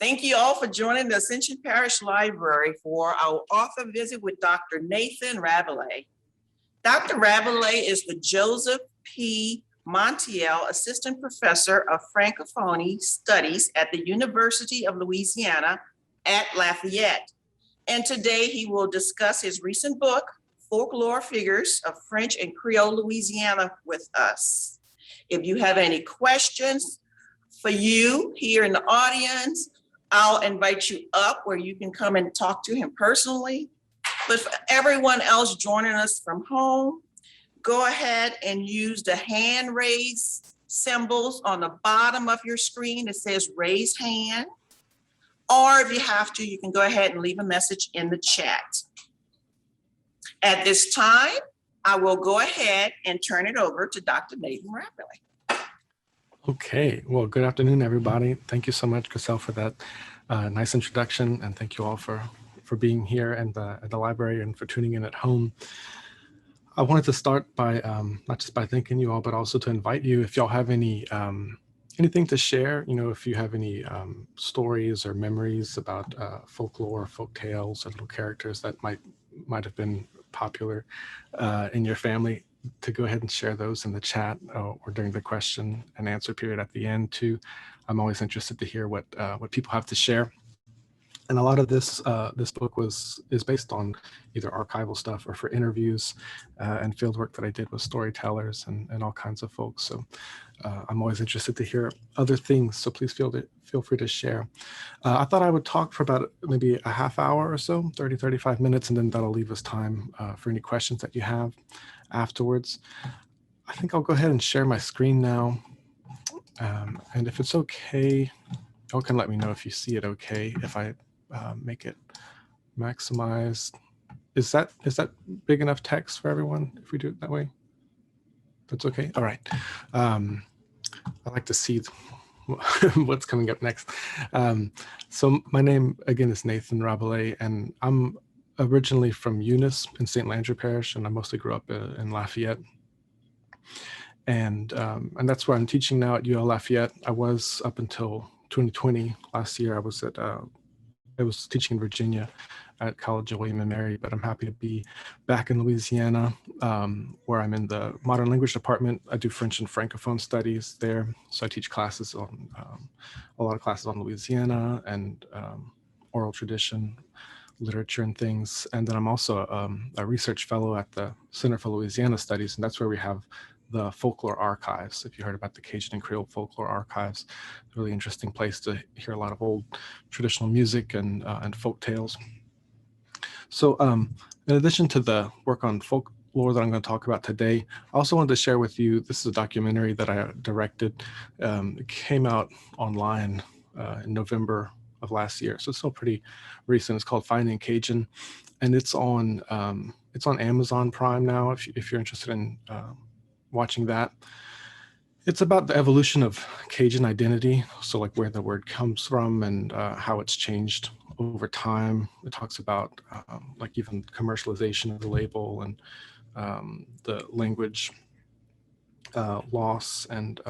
Thank you all for joining the Ascension Parish Library for our author visit with Dr. Nathan Rabalais. Dr. Rabalais is the Joseph P. Montiel Assistant Professor of Francophone Studies at the University of Louisiana at Lafayette. And today he will discuss his recent book, Folklore Figures of French and Creole Louisiana, with us. If you have any questions for you here in the audience, I'll invite you up where you can come and talk to him personally. But for everyone else joining us from home, go ahead and use the hand raise symbols on the bottom of your screen. It says raise hand. Or if you have to, you can go ahead and leave a message in the chat. At this time, I will go ahead and turn it over to Dr. Nathan Rabalais. Okay, well, good afternoon, everybody. Thank you so much, Cassell, for that nice introduction, and thank you all for being here and at the library and for tuning in at home. I wanted to start by not just by thanking you all, but also to invite you, if y'all have any anything to share, if you have any stories or memories about folklore, folk tales, or little characters that might have been popular in your family, to go ahead and share those in the chat or during the question and answer period at the end too. I'm always interested to hear what people have to share. And a lot of this book is based on either archival stuff or for interviews and field work that I did with storytellers and all kinds of folks. So I'm always interested to hear other things. So please feel free to share. I thought I would talk for about maybe a half hour or so, 30, 35 minutes, and then that'll leave us time for any questions that you have afterwards. I think I'll go ahead and share my screen now. And if it's okay, y'all can let me know if you see it okay, if I make it maximized. Is that big enough text for everyone if we do it that way? That's okay? All right. I like to see what's coming up next. So my name, again, is Nathan Rabalais, and I'm originally from Eunice in St. Landry Parish, and I mostly grew up in Lafayette. And that's where I'm teaching now at UL Lafayette. I was up until 2020. Last year, I was teaching in Virginia at College of William and Mary, but I'm happy to be back in Louisiana, where I'm in the modern language department. I do French and Francophone studies there. So I teach classes on a lot of classes on Louisiana and oral tradition, literature and things. And then I'm also a research fellow at the Center for Louisiana Studies, and that's where we have the Folklore archives. If you heard about the Cajun and Creole Folklore archives, it's a really interesting place to hear a lot of old traditional music and folk tales. So in addition to the work on folklore that I'm going to talk about today, I also wanted to share with you, this is a documentary that I directed. It came out online in November of last year, so it's still pretty recent. It's called Finding Cajun, and it's on Amazon Prime now if you're interested in watching that. It's about the evolution of Cajun identity, so like where the word comes from and how it's changed over time. It talks about like even commercialization of the label and the language loss and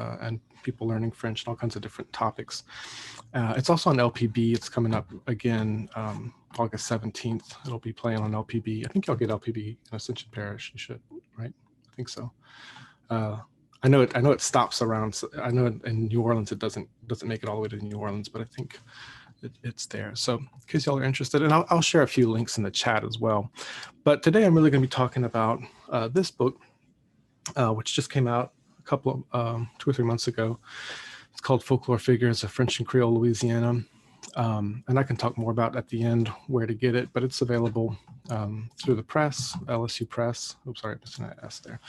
people learning French and all kinds of different topics. It's also on LPB. It's coming up again August 17th. It'll be playing on LPB. I think y'all get LPB in Ascension Parish. You should, right? I think so. I know it stops around. I know in New Orleans it doesn't make it all the way to New Orleans, but I think it's there. So in case y'all are interested, and I'll share a few links in the chat as well. But today I'm really going to be talking about this book, which just came out a couple of 2 or 3 months ago. It's called Folklore Figures of French and Creole Louisiana. And I can talk more about at the end where to get it, but it's available through the press, LSU Press. Oops, sorry, it's an S there.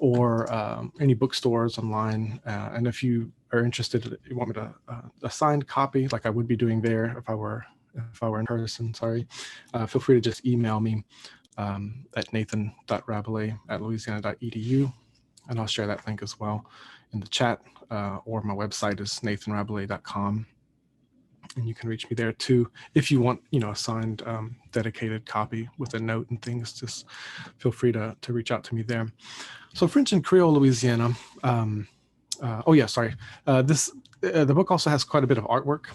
Or any bookstores online. And if you are interested, you want me to a signed copy, like I would be doing there if I were in person, sorry, feel free to just email me at nathan.rabalais@louisiana.edu, and I'll share that link as well in the chat, or my website is nathanrabalais.com. And you can reach me there too. If you want, a signed, dedicated copy with a note and things, just feel free to reach out to me there. So French and Creole Louisiana, oh yeah, sorry. The book also has quite a bit of artwork,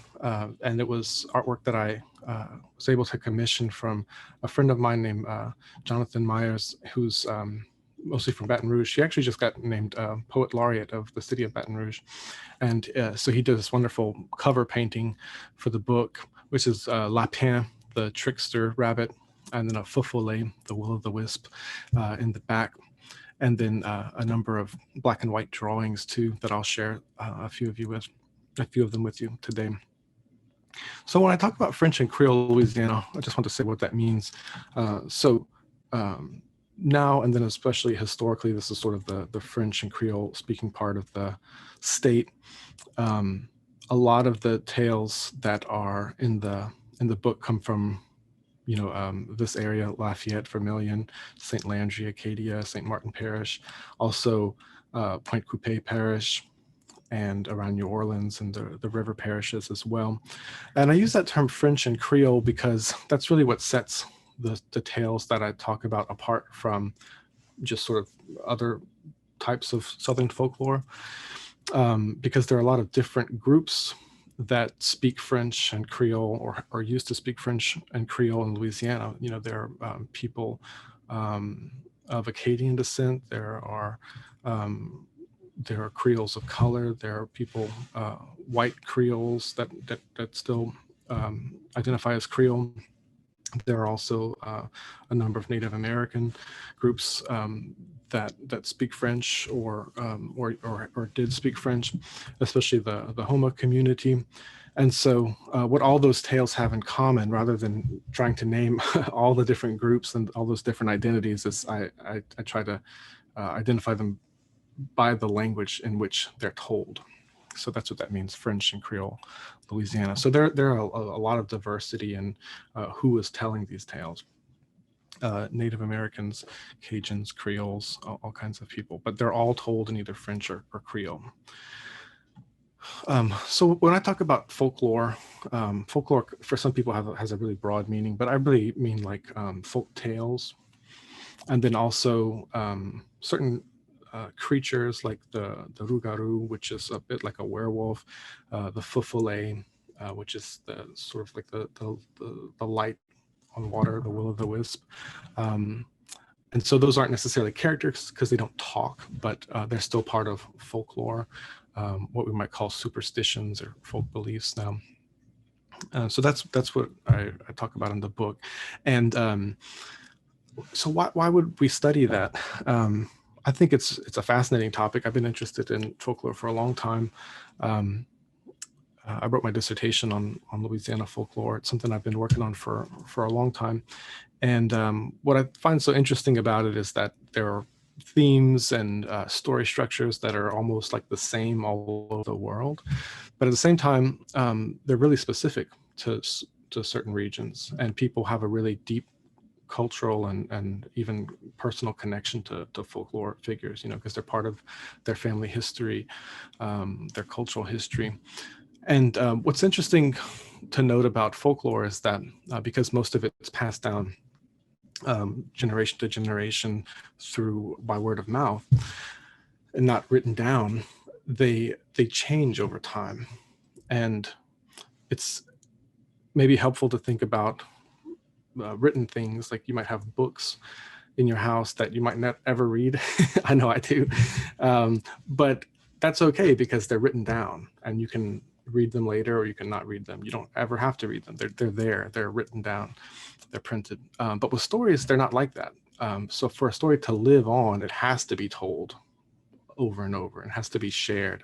and it was artwork that I was able to commission from a friend of mine named Jonathan Myers, who's mostly from Baton Rouge. He actually just got named Poet Laureate of the city of Baton Rouge. And so he did this wonderful cover painting for the book, which is Lapin, the trickster rabbit, and then a Foufollet, the will-o'-the-wisp, in the back. And then a number of black and white drawings too that I'll share a few of them with you today. So when I talk about French and Creole Louisiana, I just want to say what that means. Now and then, especially historically, this is sort of the French and Creole speaking part of the state. A lot of the tales that are in the book come from this area: Lafayette, Vermilion, St. Landry, Acadia, St. Martin Parish, also Pointe Coupée Parish, and around New Orleans and the river parishes as well. And I use that term French and Creole because that's really what sets the tales that I talk about apart from just sort of other types of Southern folklore, because there are a lot of different groups that speak French and Creole or used to speak French and Creole in Louisiana. There are people of Acadian descent. There are Creoles of color. There are people, white Creoles that still identify as Creole. There are also a number of Native American groups that speak French or did speak French, especially the Homa community. And so what all those tales have in common, rather than trying to name all the different groups and all those different identities, is I try to identify them by the language in which they're told. So that's what that means, French and Creole Louisiana. So there are a lot of diversity in who is telling these tales. Native Americans, Cajuns, Creoles, all kinds of people, but they're all told in either French or Creole. So when I talk about folklore, folklore for some people has a really broad meaning, but I really mean like folk tales, and then also certain creatures like the rougarou, which is a bit like a werewolf, the Foufollet, which is the sort of like the light on water, the will-o'-the-wisp. And so those aren't necessarily characters because they don't talk, but they're still part of folklore, what we might call superstitions or folk beliefs now. So that's what I talk about in the book. And so why would we study that? I think it's a fascinating topic. I've been interested in folklore for a long time. I wrote my dissertation on Louisiana folklore. It's something I've been working on for a long time. And what I find so interesting about it is that there are themes and story structures that are almost like the same all over the world. But at the same time, they're really specific to certain regions, and people have a really deep cultural and even personal connection to folklore figures, because they're part of their family history, their cultural history. And what's interesting to note about folklore is that because most of it's passed down generation to generation by word of mouth and not written down, they change over time. And it's maybe helpful to think about written things, like you might have books in your house that you might not ever read. I know I do. But that's okay because they're written down and you can read them later or you can not read them. You don't ever have to read them. They're there, they're written down, they're printed. But with stories, they're not like that. So for a story to live on, it has to be told over and over. It has to be shared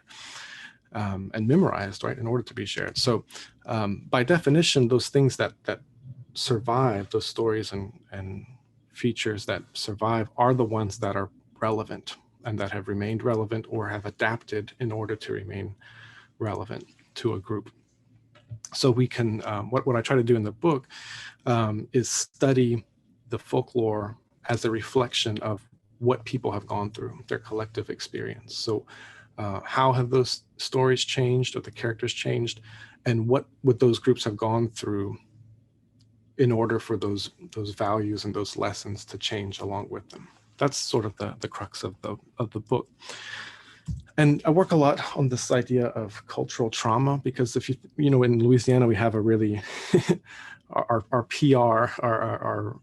and memorized, right, in order to be shared. So by definition, those things that survive, those stories and features that survive are the ones that are relevant and that have remained relevant or have adapted in order to remain relevant to a group. So we can, what I try to do in the book is study the folklore as a reflection of what people have gone through, their collective experience. So how have those stories changed or the characters changed, and what would those groups have gone through in order for those values and those lessons to change along with them? That's sort of the crux of the book. And I work a lot on this idea of cultural trauma, because if you know, in Louisiana, we have a really, our PR, our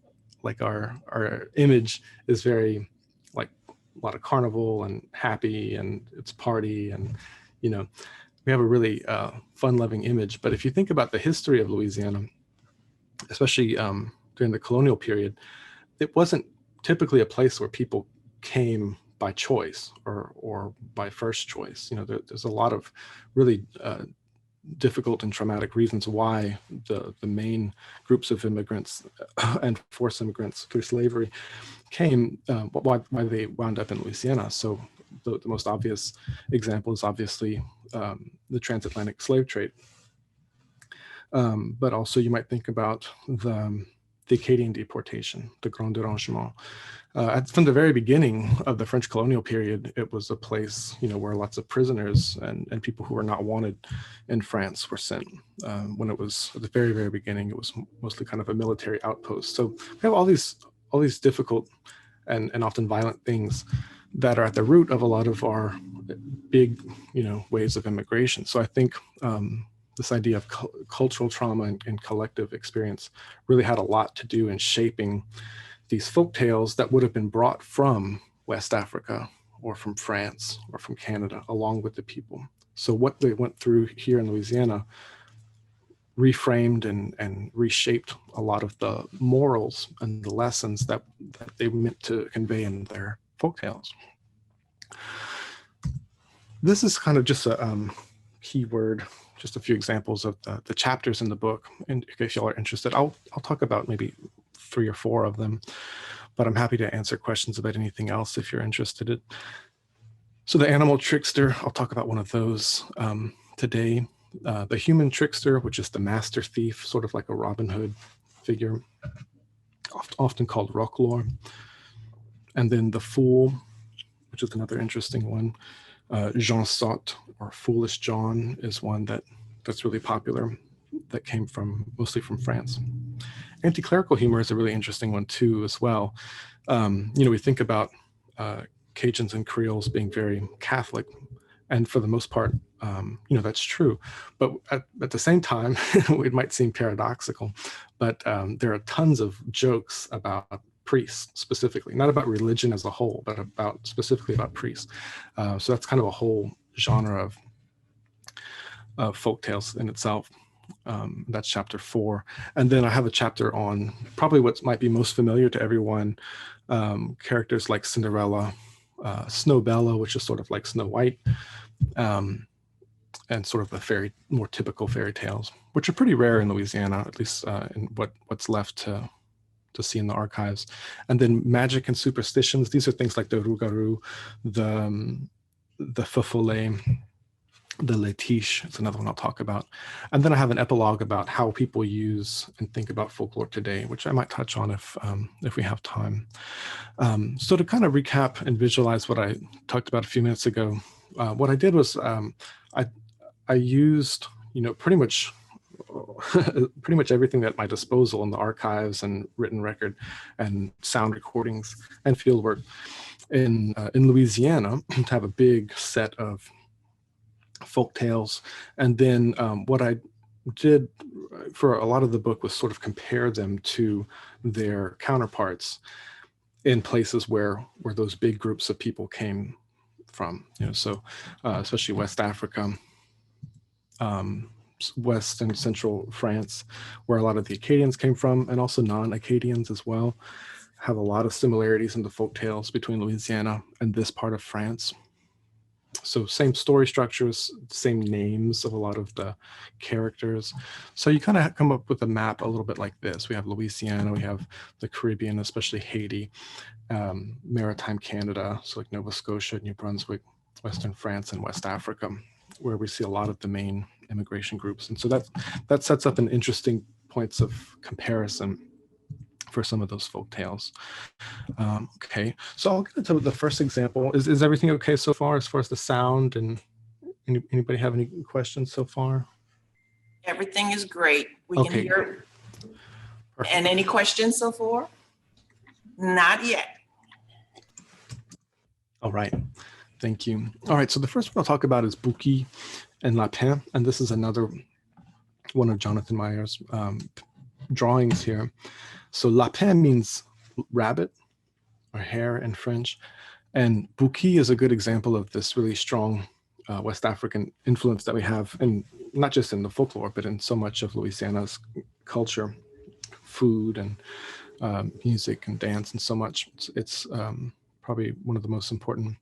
image is very like a lot of carnival and happy and it's party, and, you know, we have a really fun-loving image. But if you think about the history of Louisiana, especially during the colonial period, it wasn't typically a place where people came by choice or by first choice. You know, there's a lot of really difficult and traumatic reasons why the main groups of immigrants and forced immigrants through slavery came, why they wound up in Louisiana. So the most obvious example is obviously the transatlantic slave trade. But also you might think about the Acadian deportation, the Grand Dérangement. From the very beginning of the French colonial period, it was a place, you know, where lots of prisoners and people who were not wanted in France were sent. When it was at the very, very beginning, it was mostly kind of a military outpost. So we have all these difficult and often violent things that are at the root of a lot of our big, you know, waves of immigration. So I think this idea of cultural trauma and collective experience really had a lot to do in shaping these folk tales that would have been brought from West Africa or from France or from Canada along with the people. So what they went through here in Louisiana reframed and reshaped a lot of the morals and the lessons that they meant to convey in their folk tales. This is kind of just a keyword, just a few examples of the chapters in the book. And in case y'all are interested, I'll talk about maybe 3 or 4 of them, but I'm happy to answer questions about anything else if you're interested. So the animal trickster, I'll talk about one of those today. The human trickster, which is the master thief, sort of like a Robin Hood figure, often called folklore. And then the fool, which is another interesting one. Jean Sot, or Foolish John, is one that's really popular, that came mostly from France. Anti-clerical humor is a really interesting one too, as well. You know, we think about Cajuns and Creoles being very Catholic, and for the most part, you know, that's true. But at the same time, it might seem paradoxical, but there are tons of jokes about priests specifically, not about religion as a whole, but specifically about priests. So that's kind of a whole genre of folk tales in itself. That's chapter 4. And then I have a chapter on probably what might be most familiar to everyone, characters like Cinderella, Snowbella, which is sort of like Snow White, and sort of the more typical fairy tales, which are pretty rare in Louisiana, at least in what's left to see in the archives. And then magic and superstitions. These are things like the rougarou, the feufollet, the lettres. It's another one I'll talk about. And then I have an epilogue about how people use and think about folklore today, which I might touch on if we have time. So to kind of recap and visualize what I talked about a few minutes ago, what I did was I used, you know, pretty much everything at my disposal in the archives and written record and sound recordings and fieldwork in Louisiana to have a big set of folk tales. And then what I did for a lot of the book was sort of compare them to their counterparts in places where those big groups of people came from, you know, so especially West Africa, West and Central France, where a lot of the Acadians came from, and also non-Acadians as well, have a lot of similarities in the folk tales between Louisiana and this part of France. So same story structures, same names of a lot of the characters. So you kind of come up with a map a little bit like this. We have Louisiana, we have the Caribbean, especially Haiti, maritime Canada, so like Nova Scotia, New Brunswick, Western France, and West Africa, where we see a lot of the main immigration groups. And so that sets up an interesting points of comparison for some of those folk tales. Okay, so I'll get into the first example. Is everything okay so far as the sound, and anybody have any questions so far? Everything is great. We Okay. can hear. Perfect. And any questions so far? Not yet. All right. Thank you. All right, so the first one I'll talk about is Buki and Lapin, and this is another one of Jonathan Meyer's drawings here. So Lapin means rabbit or hare in French, and Buki is a good example of this really strong West African influence that we have, and not just in the folklore, but in so much of Louisiana's culture, food and music and dance, and so much. It's probably one of the most important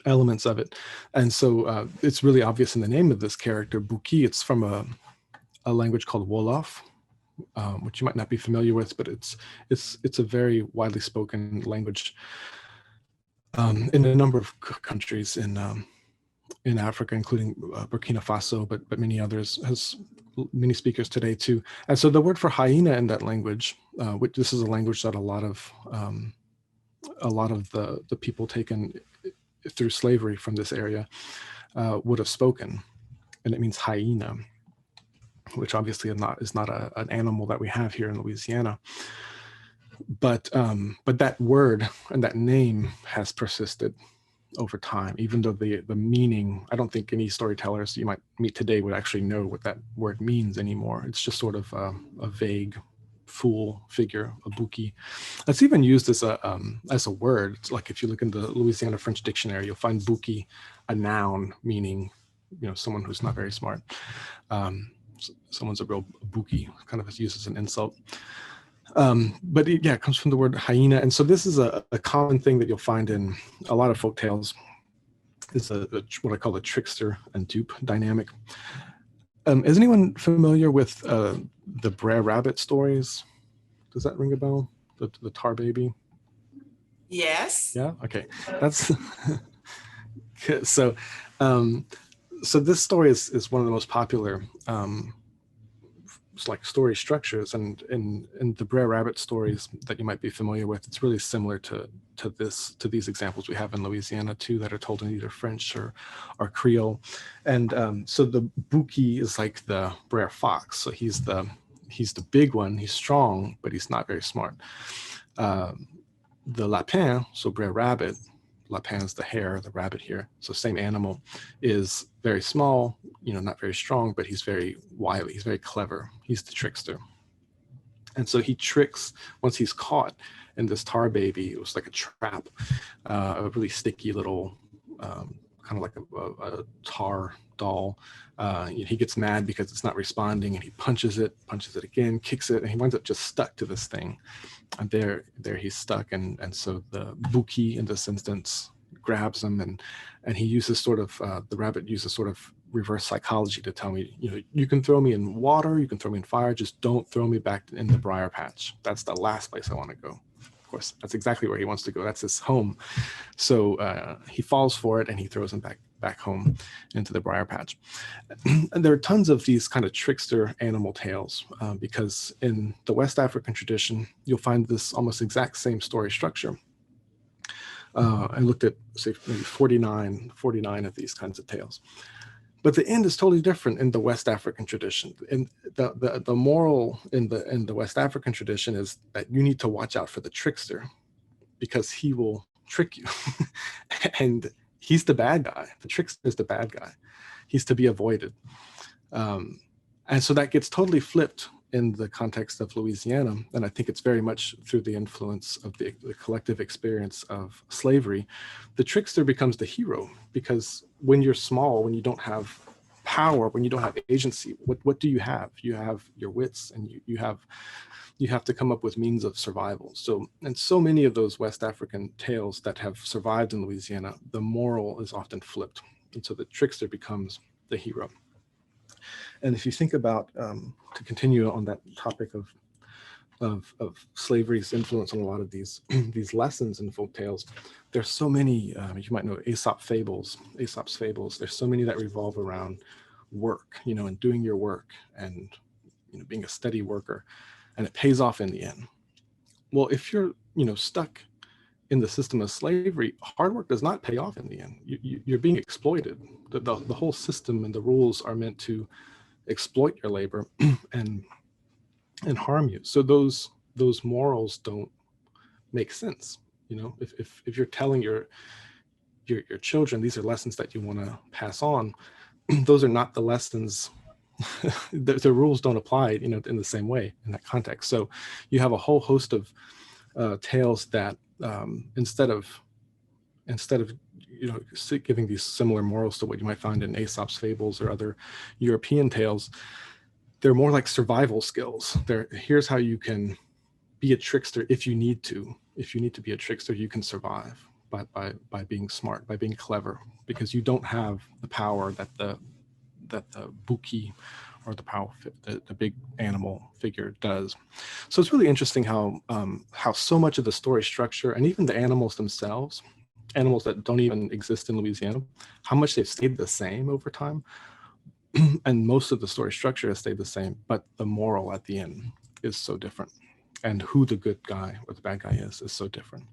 elements of it. And so it's really obvious in the name of this character, Buki. It's from a language called Wolof, which you might not be familiar with, but it's a very widely spoken language in a number of countries in Africa, including Burkina Faso, but many others, has many speakers today too. And so the word for hyena in that language, which this is a language that a lot of the people taken through slavery from this area would have spoken, and it means hyena, which obviously is not an animal that we have here in Louisiana. But that word and that name has persisted over time, even though the meaning, I don't think any storytellers you might meet today would actually know what that word means anymore. It's just sort of a vague fool figure, a Buki. It's even used as a word. It's like if you look in the Louisiana French dictionary, you'll find Buki a noun meaning, someone who's not very smart. Someone's a real Buki, kind of used as an insult. But it comes from the word hyena. And so this is a common thing that you'll find in a lot of folk tales. It's what I call the trickster and dupe dynamic. Is anyone familiar with the Brer Rabbit stories? Does that ring a bell? The tar baby? Yes. Yeah, okay. That's so this story is one of the most popular like story structures, and in the Brer Rabbit stories that you might be familiar with, it's really similar to these examples we have in Louisiana too, that are told in either French or Creole. And so the Buki is like the Brer Fox. So he's the big one. He's strong, but he's not very smart. The Lapin, so Brer Rabbit, Lapin is the hare, the rabbit here. So same animal, is very small, not very strong, but he's very wily. He's very clever. He's the trickster. And so he tricks, once he's caught in this tar baby, it was like a trap, a really sticky little, kind of like a tar doll. He gets mad because it's not responding, and he punches it again, kicks it, and he winds up just stuck to this thing. And there he's stuck, and so the Buki in this instance grabs him, and he uses sort of the rabbit uses sort of reverse psychology to tell me, you can throw me in water, you can throw me in fire, just don't throw me back in the briar patch. That's the last place I want to go. Of course, that's exactly where he wants to go. That's his home. So he falls for it, and he throws him back home into the briar patch. And there are tons of these kind of trickster animal tales, because in the West African tradition, you'll find this almost exact same story structure. I looked at, say, maybe 49 of these kinds of tales. But the end is totally different in the West African tradition. And the moral in the West African tradition is that you need to watch out for the trickster, because he will trick you. And he's the bad guy. The trickster is the bad guy. He's to be avoided. And so that gets totally flipped in the context of Louisiana. And I think it's very much through the influence of the collective experience of slavery. The trickster becomes the hero, because when you're small, when you don't have power, when you don't have agency, what do you have? You have your wits, and you have to come up with means of survival. So many of those West African tales that have survived in Louisiana, the moral is often flipped. And so the trickster becomes the hero. And if you think about, to continue on that topic of slavery's influence on a lot of these these lessons in folk tales, there's so many, you might know Aesop's fables. There's so many that revolve around work, and doing your work, and being a steady worker, and it pays off in the end. Well, if you're stuck in the system of slavery, hard work does not pay off in the end. You're being exploited. The whole system and the rules are meant to exploit your labor and harm you. So those morals don't make sense. If you're telling your children, these are lessons that you want to pass on. Those are not the lessons. The rules don't apply, in the same way in that context. So you have a whole host of tales that instead of giving these similar morals to what you might find in Aesop's fables or other European tales, they're more like survival skills. Here's how you can be a trickster if you need to. If you need to be a trickster, you can survive by being smart, by being clever, because you don't have the power that the Buki or the big animal figure does. So it's really interesting how so much of the story structure, and even the animals themselves, animals that don't even exist in Louisiana, how much they've stayed the same over time. And most of the story structure has stayed the same, but the moral at the end is so different. And who the good guy or the bad guy is so different.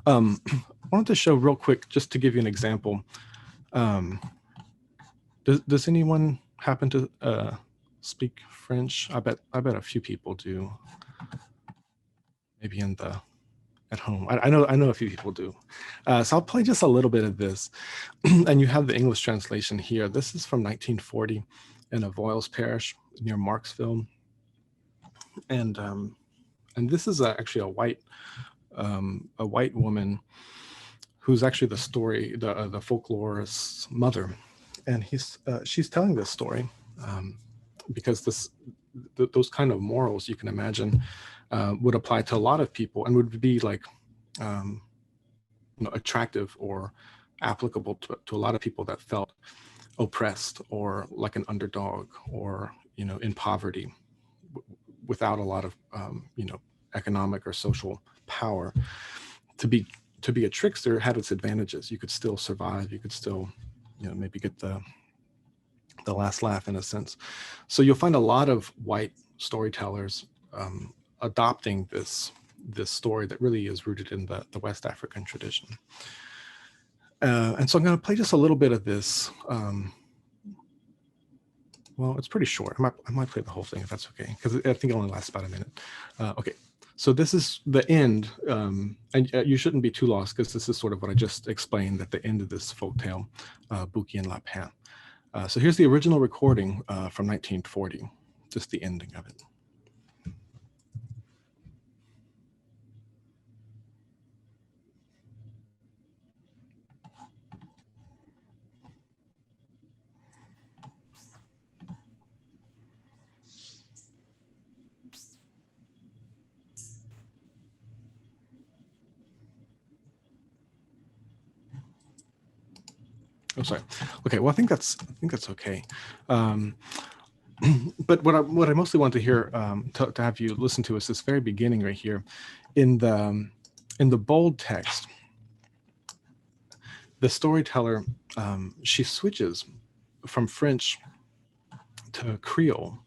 I wanted to show real quick, just to give you an example. Does anyone happen to speak French? I bet a few people do. Maybe at home. I know a few people do. So I'll play just a little bit of this. And you have the English translation here. This is from 1940 in Avoyelles Parish near Marksville. And this is actually a white woman who's actually the folklorist's mother. And she's telling this story because those kind of morals, you can imagine, would apply to a lot of people and would be like attractive or applicable to a lot of people that felt oppressed or like an underdog or in poverty without a lot of economic or social power. To be a trickster had its advantages. You could still survive. You could still maybe get the last laugh in a sense. So you'll find a lot of white storytellers adopting this story that really is rooted in the West African tradition. And so I'm going to play just a little bit of this. Well, it's pretty short. I might play the whole thing if that's okay, because I think it only lasts about a minute. Okay, so this is the end, and you shouldn't be too lost because this is sort of what I just explained at the end of this folktale, Buki and Lapin. So here's the original recording from 1940, just the ending of it. Oh, sorry. Okay. Well, I think that's okay. But what I mostly want to hear, to have you listen to is this very beginning right here, in the bold text. The storyteller, she switches from French to Creole,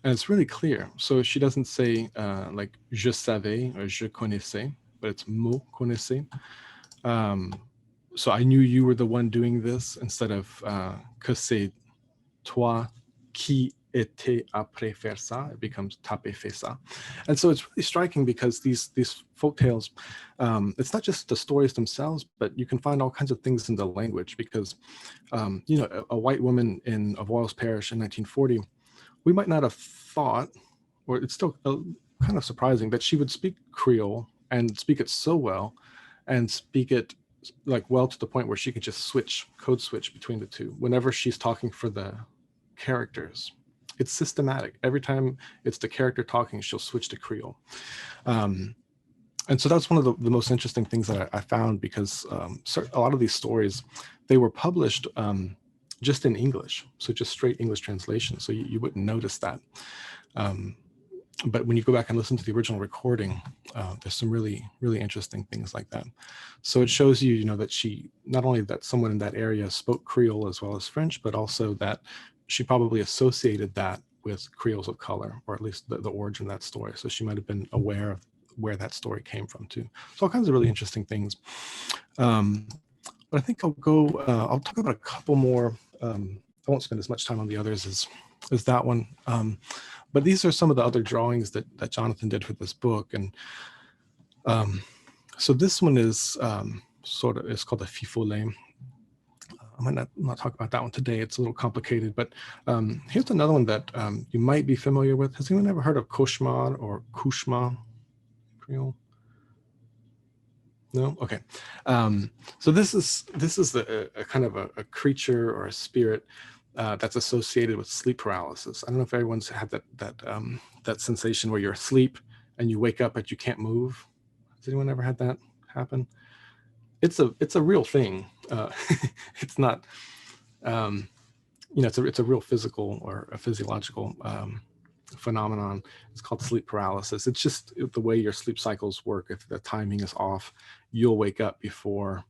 and it's really clear. So she doesn't say like je savais or je connaissais, but it's me connaissais. So I knew you were the one doing this, instead of que c'est toi qui étais après faire ça. It becomes t'as fait ça. And so it's really striking because these folktales, it's not just the stories themselves, but you can find all kinds of things in the language, because a white woman in Avoyelles Parish in 1940, we might not have thought, or it's still kind of surprising that she would speak Creole and speak it so well, and speak it like well to the point where she could just code switch between the two whenever she's talking for the characters. It's systematic. Every time it's the character talking, she'll switch to Creole. And so that's one of the most interesting things that I found, because a lot of these stories, they were published just in English, so just straight English translation. So you wouldn't notice that. But when you go back and listen to the original recording, there's some really, really interesting things like that. So it shows you, that she, not only that someone in that area spoke Creole as well as French, but also that she probably associated that with Creoles of color, or at least the origin of that story. So she might have been aware of where that story came from too. So all kinds of really interesting things. But I think I'll talk about a couple more. I won't spend as much time on the others as that one. But these are some of the other drawings that Jonathan did for this book. And so this one is sort of, it's called the fifole. I might not talk about that one today. It's a little complicated, but here's another one that you might be familiar with. Has anyone ever heard of cauchemar or cauchemar Creole? No? Okay. So this is a kind of a creature or a spirit that's associated with sleep paralysis. I don't know if everyone's had that sensation where you're asleep and you wake up but you can't move. Has anyone ever had that happen? It's a real thing. It's not, it's a real physical or a physiological phenomenon. It's called sleep paralysis. It's just the way your sleep cycles work. If the timing is off, you'll wake up before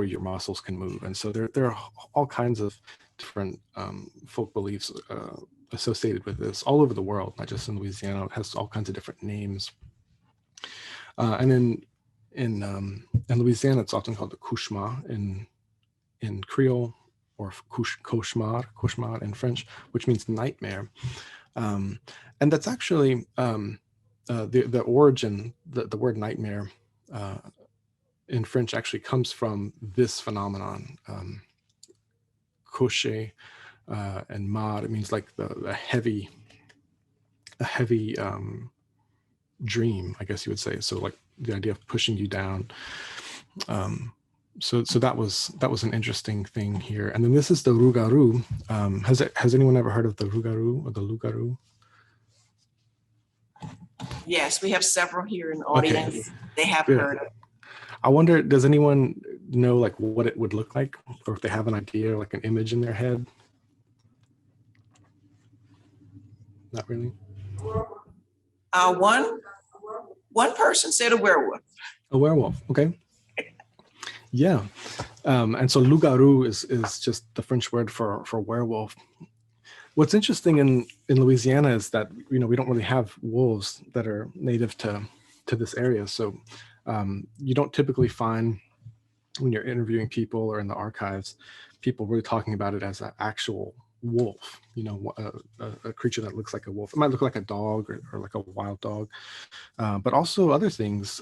your muscles can move. And so there are all kinds of different folk beliefs associated with this all over the world, not just in Louisiana. It has all kinds of different names. And in Louisiana, it's often called the cauchemar in Creole, or cauchemar in French, which means nightmare. And that's actually the origin, the word nightmare in French actually comes from this phenomenon. Cocher and mar, it means like a heavy dream, I guess you would say. So like the idea of pushing you down. So that was an interesting thing here. And then this is the rougarou. Has anyone ever heard of the rougarou or the lougarou? Yes, we have several here in the audience. Okay. They have heard of it. I wonder, does anyone know like what it would look like, or if they have an idea, like an image in their head? Not really. One person said a werewolf. A werewolf, okay. Yeah, and so lougarou is just the French word for werewolf. What's interesting in Louisiana is that we don't really have wolves that are native to this area. So you don't typically find, when you're interviewing people or in the archives, people really talking about it as an actual wolf. A creature that looks like a wolf. It might look like a dog or like a wild dog, but also other things.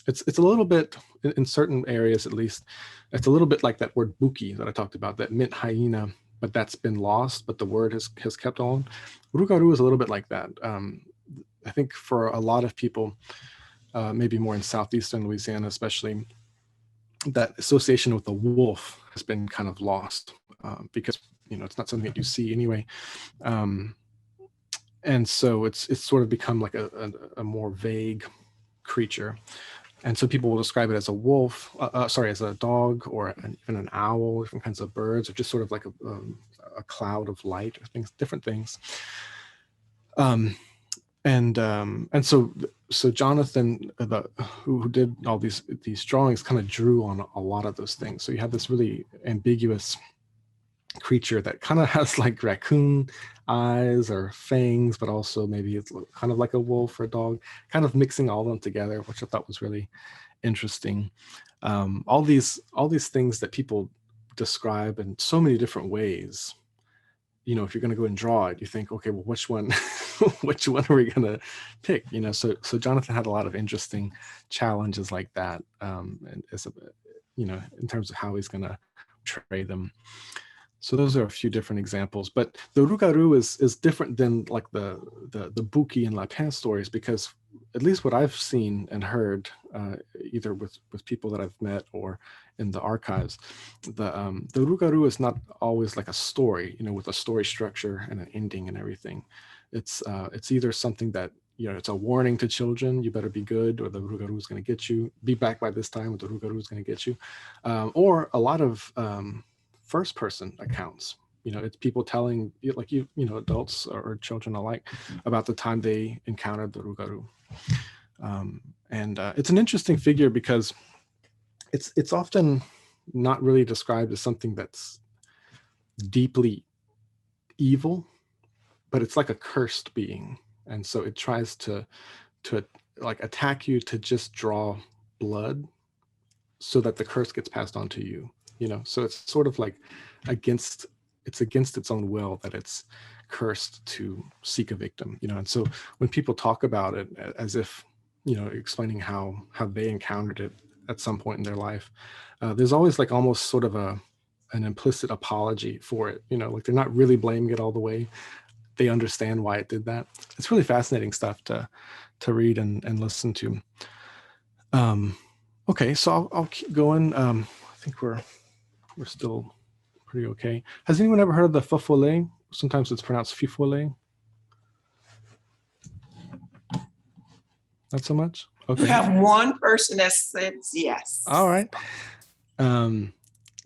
It's a little bit, in certain areas at least, it's a little bit like that word Buki that I talked about, that meant hyena, but that's been lost, but the word has kept on. Rougarou is a little bit like that. I think for a lot of people, maybe more in southeastern Louisiana especially, that association with the wolf has been kind of lost because it's not something that you see anyway. And so it's sort of become like a more vague creature. And so people will describe it as a wolf, as a dog, or even an owl, different kinds of birds, or just sort of like a cloud of light, or different things. And so Jonathan, who did all these drawings, kind of drew on a lot of those things. So you have this really ambiguous creature that kind of has like raccoon eyes or fangs, but also maybe it's kind of like a wolf or a dog, kind of mixing all of them together, which I thought was really interesting. All these things that people describe in so many different ways. If you're going to go and draw it, you think, okay, well, which one are we going to pick? So Jonathan had a lot of interesting challenges like that, and in terms of how he's going to portray them. So those are a few different examples, but the rougarou is different than like the Buki and Lapin stories, because at least what I've seen and heard, either with people that I've met or in the archives, the rougarou is not always like a story, with a story structure and an ending and everything. It's either something that, it's a warning to children, you better be good, or the rougarou is going to get you. Be back by this time, or the rougarou is going to get you. Or a lot of first person accounts. It's people telling, like adults or children alike, about the time they encountered the rougarou. And it's an interesting figure because it's often not really described as something that's deeply evil, but it's like a cursed being. And so it tries to like attack you to just draw blood so that the curse gets passed on to you. So it's sort of like against its own will that it's cursed to seek a victim, and so when people talk about it as if, explaining how they encountered it, at some point in their life, there's always like almost sort of an implicit apology for it. Like they're not really blaming it all the way. They understand why it did that. It's really fascinating stuff to read and listen to. Okay, so I'll keep going. I think we're still pretty okay. Has anyone ever heard of the fofole? Sometimes it's pronounced fifole. Not so much? Okay. You have one person that says yes. All right.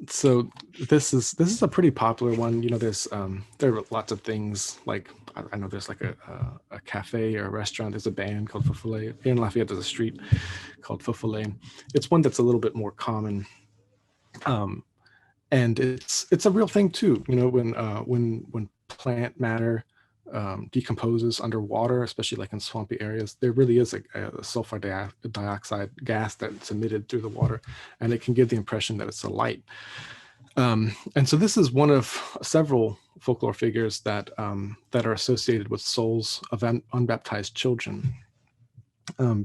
So this is a pretty popular one. There are lots of things, like I know there's like a cafe or a restaurant. There's a band called Fofole. In Lafayette, there's a street called Fofole. It's one that's a little bit more common, and it's a real thing too. When plant matter decomposes underwater, especially like in swampy areas, there really is a sulfur dioxide gas that's emitted through the water, and it can give the impression that it's a light. And so this is one of several folklore figures that are associated with souls of unbaptized children,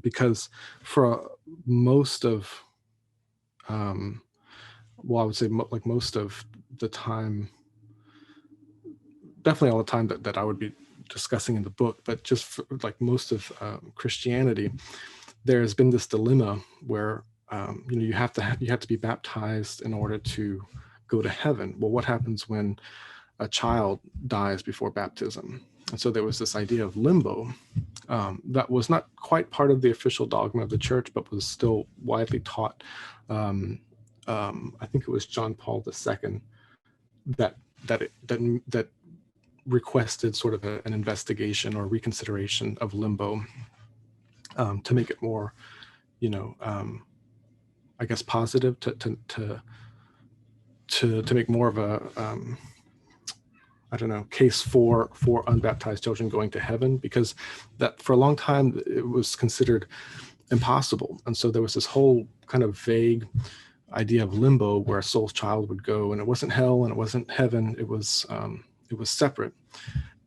because for most of, I would say like most of the time, definitely all the time that I would be discussing in the book, but just for, like most of Christianity, there has been this dilemma where you have to be baptized in order to go to heaven. Well, what happens when a child dies before baptism? And so there was this idea of limbo that was not quite part of the official dogma of the church, but was still widely taught. I think it was John Paul II that requested sort of an investigation or reconsideration of limbo to make it more, I guess, positive, to make more of a case for unbaptized children going to heaven, because that for a long time it was considered impossible. And so there was this whole kind of vague idea of limbo where a soul's child would go, and it wasn't hell and it wasn't heaven. It was separate.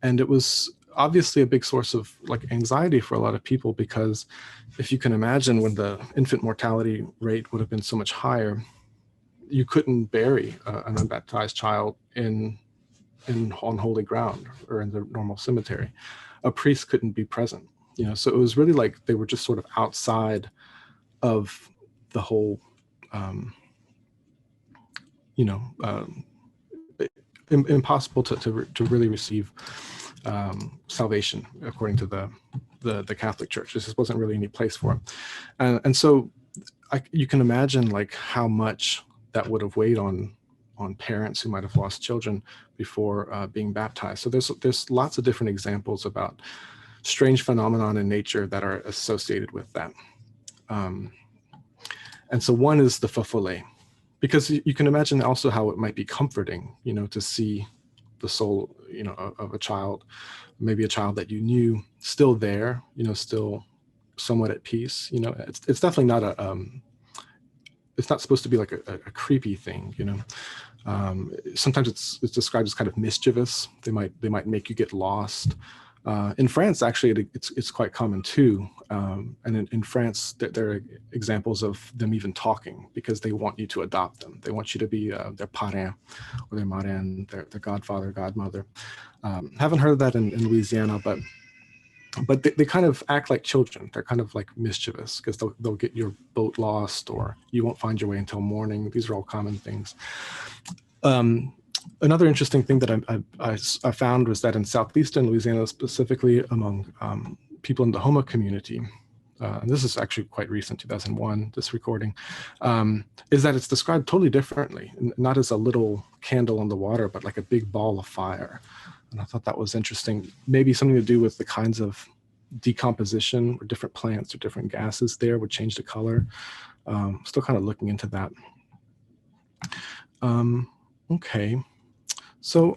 And it was obviously a big source of like anxiety for a lot of people, because if you can imagine, when the infant mortality rate would have been so much higher, you couldn't bury an unbaptized child on holy ground or in the normal cemetery. A priest couldn't be present, so it was really like they were just sort of outside of the whole, impossible to really receive salvation according to the Catholic Church. This wasn't really any place for it, and so you can imagine like how much that would have weighed on parents who might have lost children before being baptized. So there's lots of different examples about strange phenomenon in nature that are associated with that. And so one is the fofole, because you can imagine also how it might be comforting, to see the soul, of a child, maybe a child that you knew, still there, still somewhat at peace. It's definitely not it's not supposed to be like a creepy thing, Sometimes it's described as kind of mischievous. They might make you get lost. In France, actually, it's quite common too. And in France, there are examples of them even talking, because they want you to adopt them. They want you to be their parrain or their marraine, their godfather, godmother. Haven't heard of that in Louisiana, but they kind of act like children. They're kind of like mischievous, because they'll get your boat lost, or you won't find your way until morning. These are all common things. Another interesting thing that I found was that in southeastern Louisiana, specifically among people in the Houma community, and this is actually quite recent, 2001, this recording, is that it's described totally differently, not as a little candle on the water, but like a big ball of fire. And I thought that was interesting, maybe something to do with the kinds of decomposition or different plants or different gases there would change the color. Still kind of looking into that. Okay, so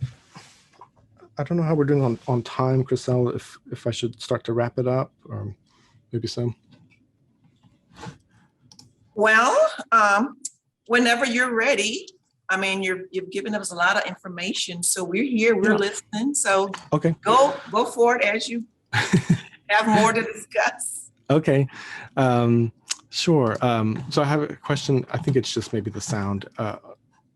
I don't know how we're doing on time, Chriselle, if I should start to wrap it up, or maybe so. Well, whenever you're ready. I mean, you've given us a lot of information, so we're here, we're listening. So okay, go for it as you have more to discuss. Okay, Sure. So I have a question. I think it's just maybe the sound.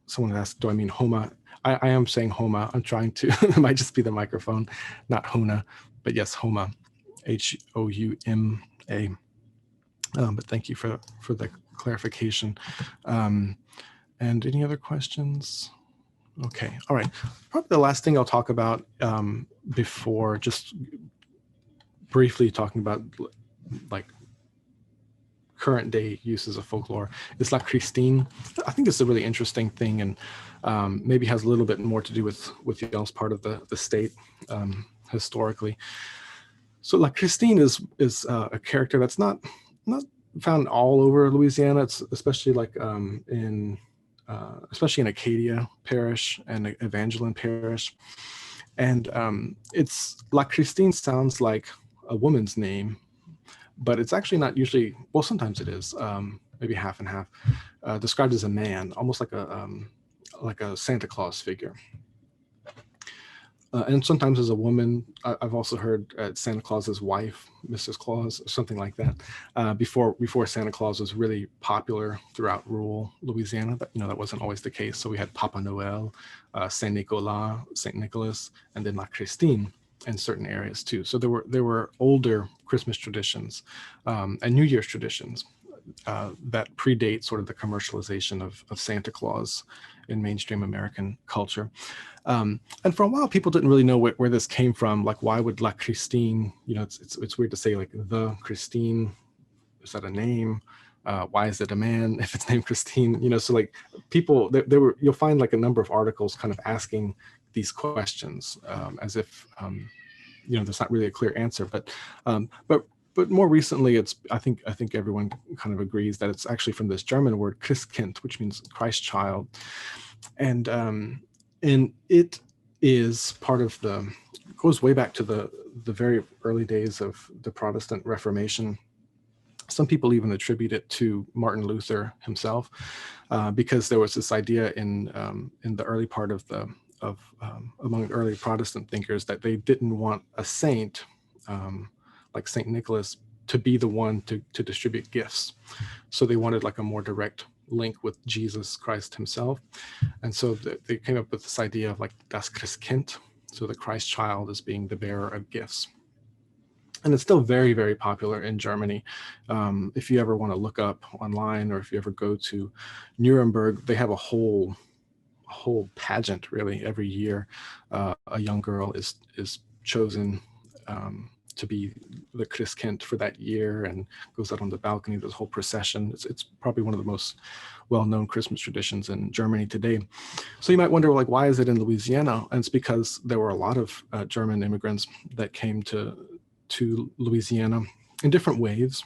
Someone asked, do I mean Homa? I am saying Homa. I'm trying to, it might just be the microphone, not Hona, but yes, Homa, Houma. But thank you for the clarification. And any other questions? Okay, all right. Probably the last thing I'll talk about before just briefly talking about like current day uses of folklore is La Christine. I think it's a really interesting thing, and maybe has a little bit more to do with y'all's part of the state historically. So La Christine is a character that's not found all over Louisiana. It's especially like especially in Acadia Parish and Evangeline Parish. And it's La Christine sounds like a woman's name, but it's actually not usually, well, sometimes it is, maybe half and half, described as a man, almost like a Santa Claus figure. And sometimes as a woman. I've also heard Santa Claus's wife, Mrs. Claus, or something like that. Before Santa Claus was really popular throughout rural Louisiana, but that wasn't always the case. So we had Papa Noel, Saint Nicolas, Saint Nicholas, and then La Christine in certain areas too. So there were older Christmas traditions and New Year's traditions that predate sort of the commercialization of Santa Claus in mainstream American culture. And for a while, people didn't really know where this came from. Like, why would La Christine, it's weird to say like the Christine, is that a name? Why is it a man if it's named Christine? So like people, you'll find like a number of articles kind of asking these questions as if, there's not really a clear answer, but more recently, I think everyone kind of agrees that it's actually from this German word Christkind, which means Christ child, and it is part of goes way back to the very early days of the Protestant Reformation. Some people even attribute it to Martin Luther himself, because there was this idea in the early part of among early Protestant thinkers that they didn't want a saint like Saint Nicholas to be the one to distribute gifts. So they wanted like a more direct link with Jesus Christ himself. And so they came up with this idea of like das Christkind, so the Christ child as being the bearer of gifts. And it's still very, very popular in Germany. If you ever want to look up online, or if you ever go to Nuremberg, they have a whole pageant really every year. A young girl is chosen to be the Christkind for that year and goes out on the balcony. There's a whole procession. It's probably one of the most well-known Christmas traditions in Germany today. So you might wonder, like, why is it in Louisiana? And it's because there were a lot of German immigrants that came to Louisiana in different waves.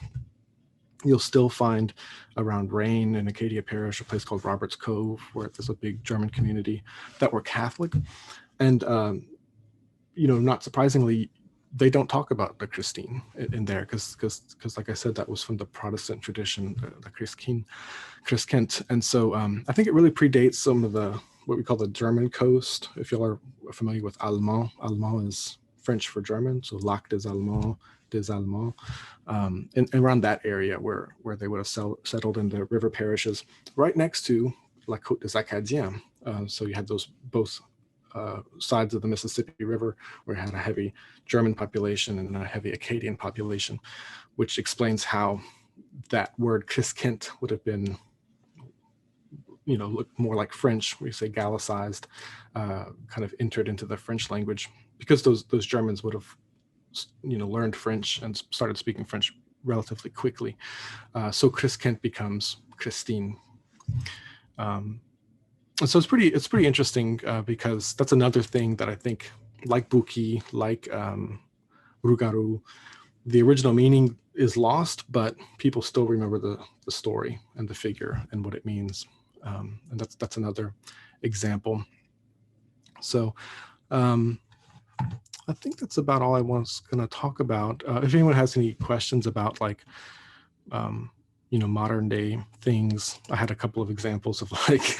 You'll still find around Rain in Acadia Parish a place called Robert's Cove, where there's a big German community that were Catholic. And, not surprisingly, they don't talk about the Christine in there because like I said, that was from the Protestant tradition, the Christkind. And so I think it really predates some of what we call the German coast. If you are familiar with Allemand, Allemand is French for German, so Lac des Allemands, and around that area where they would have settled in the river parishes, right next to La Côte des Acadiens. So you had those both sides of the Mississippi River, where it had a heavy German population and a heavy Acadian population, which explains how that word Christkind would have been, look more like French, where you say Gallicized, kind of entered into the French language, because those Germans would have, learned French and started speaking French relatively quickly. So Christkind becomes Christine. And so it's pretty interesting because that's another thing that I think, like Buki, like rougarou, the original meaning is lost, but people still remember the story and the figure and what it means. And that's another example. So I think that's about all I was going to talk about. If anyone has any questions about like, modern day things, I had a couple of examples of like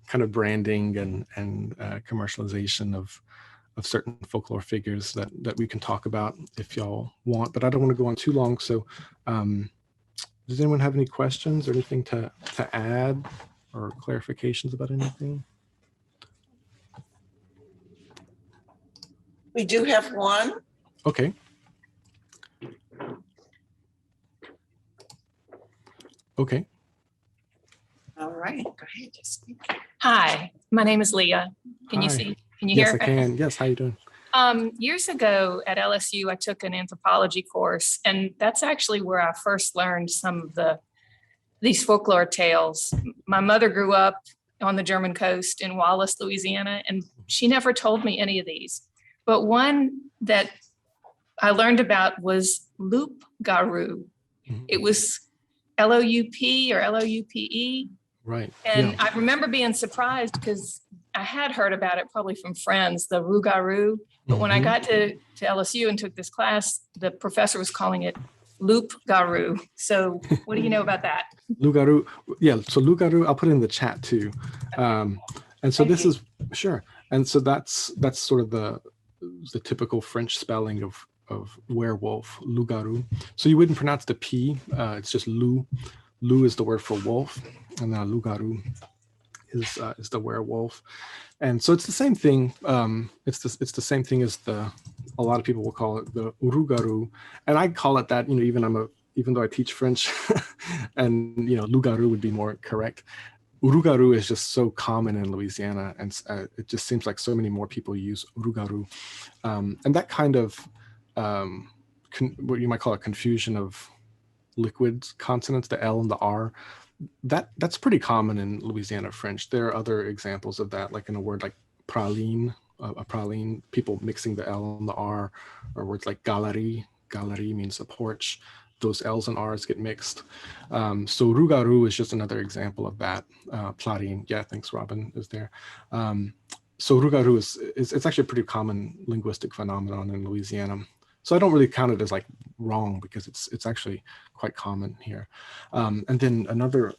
kind of branding and commercialization of certain folklore figures that we can talk about if y'all want, but I don't want to go on too long. So Does anyone have any questions or anything to add or clarifications about anything? We do have one. Okay. Okay. All right, go ahead. Just speak. Hi, my name is Leah. Can you Hi. see? Can you Yes, hear? I can. Yes, how you doing? Years ago at LSU, I took an anthropology course, and that's actually where I first learned some of these folklore tales. My mother grew up on the German coast in Wallace, Louisiana, and she never told me any of these. But one that I learned about was rougarou. Mhm. It was L-O-U-P or L-O-U-P-E. Right. And Yeah. I remember being surprised because I had heard about it probably from friends, the rougarou. But when I Mhm. got to LSU and took this class, the professor was calling it loup-garou. So what do you know about that? Rougarou. Yeah. So rougarou, I'll put it in the chat too. And so Thank this you. is sure. And so that's sort of the typical French spelling of werewolf, loup-garou. So you wouldn't pronounce the P. It's just loup. Loup is the word for wolf, and then loup-garou is the werewolf. And so it's the same thing. It's the same thing as a lot of people will call it the rougarou, and I call it that. Even though I teach French, and loup-garou would be more correct. Rougarou is just so common in Louisiana, and it just seems like so many more people use rougarou, and that kind of what you might call a confusion of liquid consonants, the L and the R. That's pretty common in Louisiana French. There are other examples of that, like in a word like praline, a praline, people mixing the L and the R, or words like galerie. Galerie means a porch. Those L's and R's get mixed. So rougarou is just another example of that. Praline, yeah, thanks, Robin is there. So rougarou it's actually a pretty common linguistic phenomenon in Louisiana. So I don't really count it as like wrong because it's actually quite common here. And then another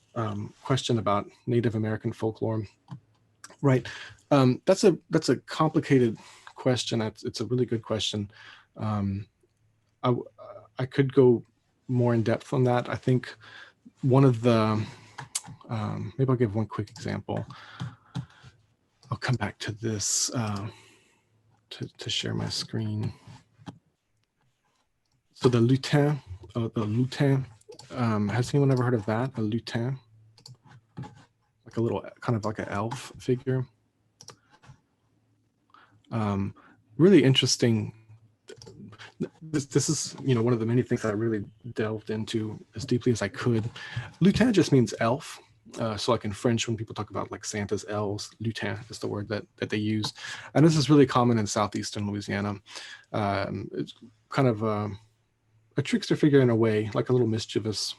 question about Native American folklore, right? That's a complicated question. It's a really good question. I could go more in depth on that. I think one of the maybe I'll give one quick example. I'll come back to this to share my screen. So the lutin, has anyone ever heard of that? A lutin, like a little, kind of like an elf figure. Really interesting. This is, one of the many things I really delved into as deeply as I could. Lutin just means elf. So like in French, when people talk about like Santa's elves, lutin is the word that they use. And this is really common in southeastern Louisiana. It's kind of a trickster figure in a way, like a little mischievous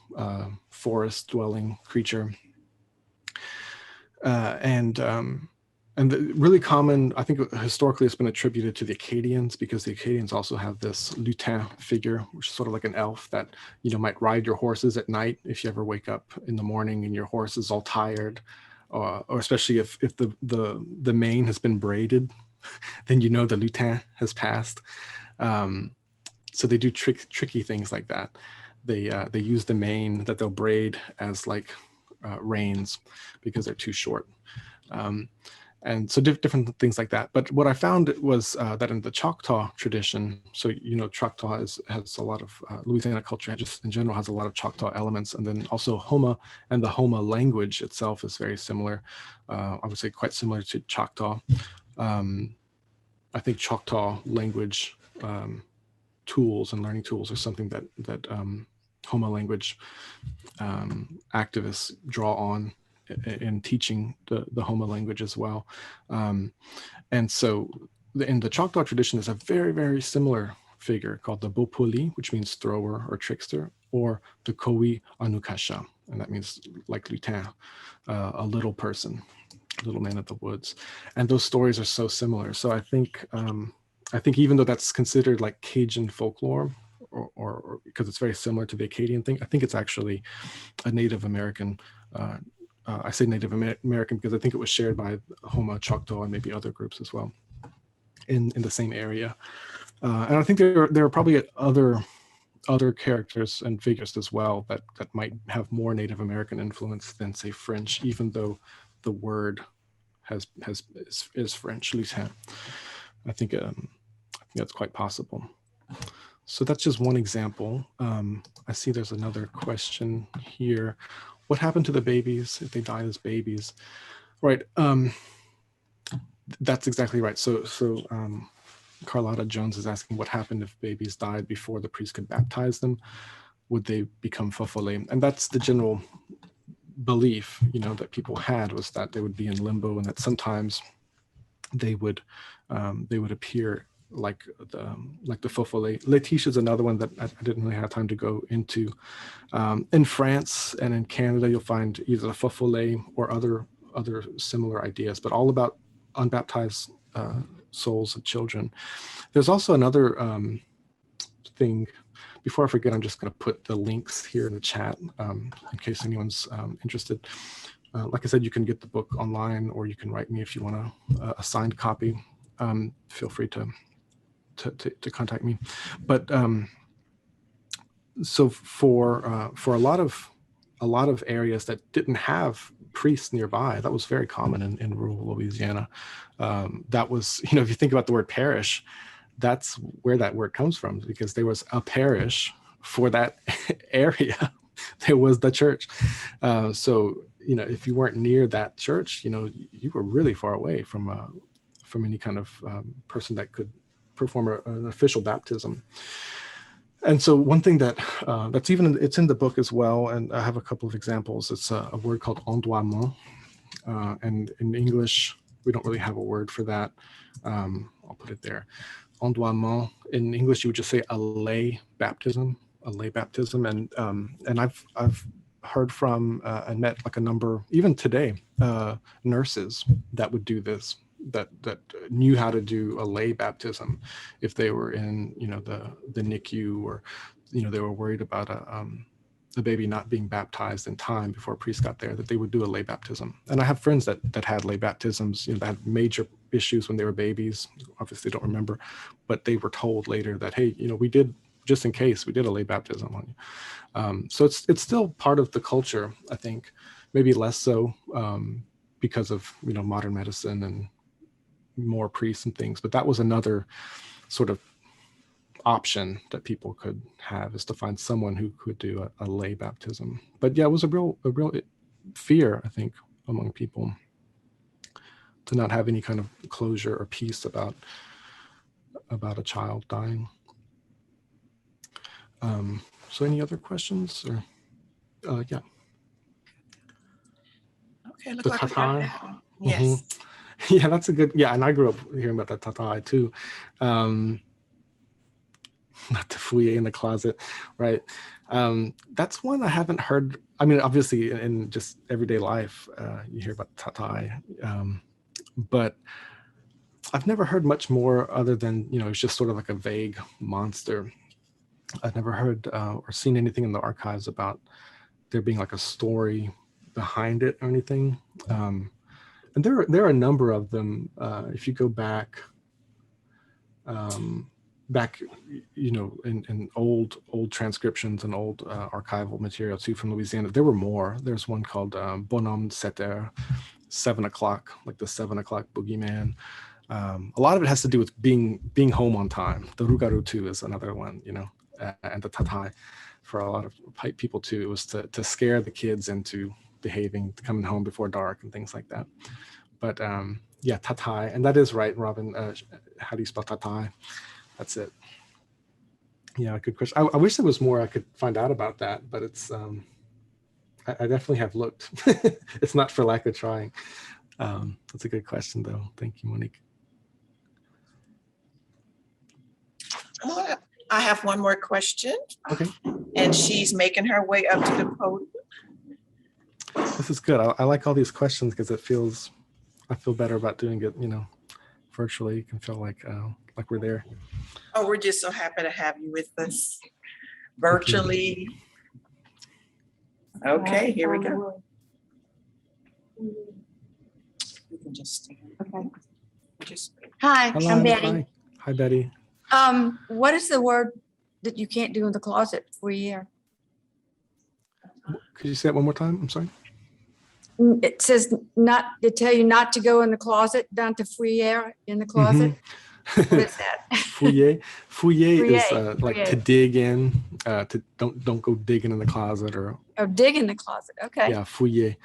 forest dwelling creature. And really common, I think historically it's been attributed to the Acadians, because the Acadians also have this lutin figure, which is sort of like an elf that, might ride your horses at night if you ever wake up in the morning and your horse is all tired, or especially if the mane has been braided, then the lutin has passed. So they do tricky things like that. They use the mane that they'll braid as like reins because they're too short. And so different things like that. But what I found was that in the Choctaw tradition, so Choctaw has a lot of Louisiana culture, just in general has a lot of Choctaw elements, and then also Homa, and the Homa language itself is very similar. I would say quite similar to Choctaw. I think Choctaw language tools and learning tools are something that Homa language activists draw on in teaching the Homa language as well. And so in the Choctaw tradition, there's a very, very similar figure called the Bopoli, which means thrower or trickster, or the Kowi Anukasha, and that means like lutin, a little person, little man of the woods. And those stories are so similar. So I think even though that's considered like Cajun folklore, or because it's very similar to the Acadian thing, I think it's actually a Native American. I say Native American because I think it was shared by Homa, Choctaw, and maybe other groups as well in the same area. And I think there are probably other other characters and figures as well that might have more Native American influence than, say, French, even though the word is French, Lucien. I think that's quite possible. So that's just one example. I see there's another question here. What happened to the babies if they died as babies? Right. That's exactly right. So Carlotta Jones is asking what happened if babies died before the priest could baptize them? Would they become fofolé? And that's the general belief, that people had, was that they would be in limbo, and that sometimes they would appear like the fofolé. Laetitia is another one that I didn't really have time to go into. In France and in Canada, you'll find either the fofolé or other similar ideas, but all about unbaptized souls of children. There's also another thing. Before I forget, I'm just going to put the links here in the chat in case anyone's interested. Like I said, you can get the book online, or you can write me if you want a signed copy. Feel free to contact me. But so for a lot of areas that didn't have priests nearby, that was very common in rural Louisiana. That was, if you think about the word parish, that's where that word comes from, because there was a parish for that area. There was the church. So, if you weren't near that church, you were really far away from any kind of person that could perform an official baptism. And so one thing that's it's in the book as well, and I have a couple of examples. It's a word called ondoiement, and in English we don't really have a word for that. I'll put it there. Ondoiement in English, you would just say a lay baptism, and I've heard from and met like a number, even today, nurses that would do this, that knew how to do a lay baptism if they were in the NICU, or they were worried about the baby not being baptized in time before a priest got there, that they would do a lay baptism. And I have friends that had lay baptisms, that had major issues when they were babies. Obviously don't remember, but they were told later that, hey, we did, just in case, we did a lay baptism on you. So it's still part of the culture, I think, maybe less so because of modern medicine and more priests and things. But that was another sort of option that people could have, is to find someone who could do a lay baptism. But yeah, it was a real fear, I think, among people to not have any kind of closure or peace about a child dying. So any other questions? Or yeah. Okay, look The like we got that tatai. one. Yes. Mm-hmm. Yeah, that's a good, and I grew up hearing about that tatai too. Not to fouiller in the closet, right? That's one I haven't heard. I mean, obviously in just everyday life, you hear about tatai, but I've never heard much more other than, it's just sort of like a vague monster. I've never heard or seen anything in the archives about there being like a story behind it or anything. And there are a number of them. If you go back, in old transcriptions and old archival material too from Louisiana, there were more. There's one called Bonhomme 7 heures, 7 o'clock, like the 7 o'clock boogeyman. A lot of it has to do with being home on time. The rougarou too is another one, and the tatai for a lot of white people too. It was to scare the kids into behaving, coming home before dark and things like that. But yeah, tatai, and that is right, Robin. How do you spell tatai? That's it. Yeah, good question. I wish there was more I could find out about that, but it's I definitely have looked. It's not for lack of trying. That's a good question, though. Thank you, Monique. I have one more question. Okay. And she's making her way up to the podium. This is good. I like all these questions because I feel better about doing it, virtually. You can feel like we're there. Oh, we're just so happy to have you with us virtually. Okay, here we go. You can just stand. Okay. Just Hi, Hello. I'm Betty. Hi, Betty. What is the word that you can't do in the closet for a year. Could you say that one more time? I'm sorry. It says not, they tell you not to go in the closet, down to fouiller in the closet. What is that? Fouiller. Fouiller is Fouiller, like to fouiller. dig in. To don't go digging in the closet or Oh, dig in the closet. Okay. yeah, fouiller.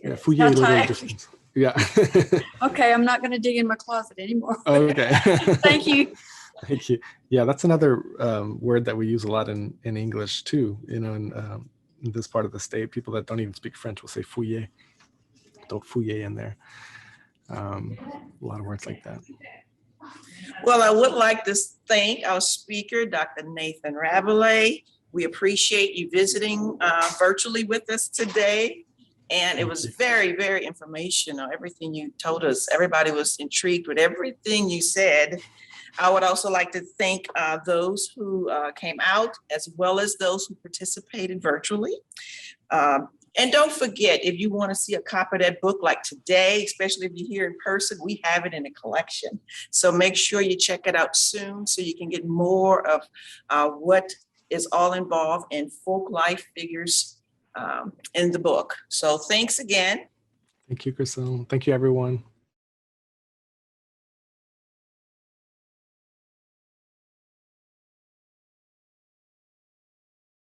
Yeah, It's fouiller not literally time. just means yeah. Okay, I'm not going to dig in my closet anymore. Okay. Thank you. Thank you. Yeah, that's another word that we use a lot in English too. You know, in this part of the state, people that don't even speak French will say fouiller. Don't fouiller in there. A lot of words like that. Well, I would like to thank our speaker, Dr. Nathan Rabalais. We appreciate you visiting virtually with us today. And it was very, very informational, everything you told us. Everybody was intrigued with everything you said. I would also like to thank those who came out, as well as those who participated virtually. And don't forget, if you want to see a copy of that book like today, especially if you're here in person, we have it in a collection. So make sure you check it out soon so you can get more of what is all involved in folk life figures in the book. So thanks again. Thank you, Grisel. Thank you, everyone.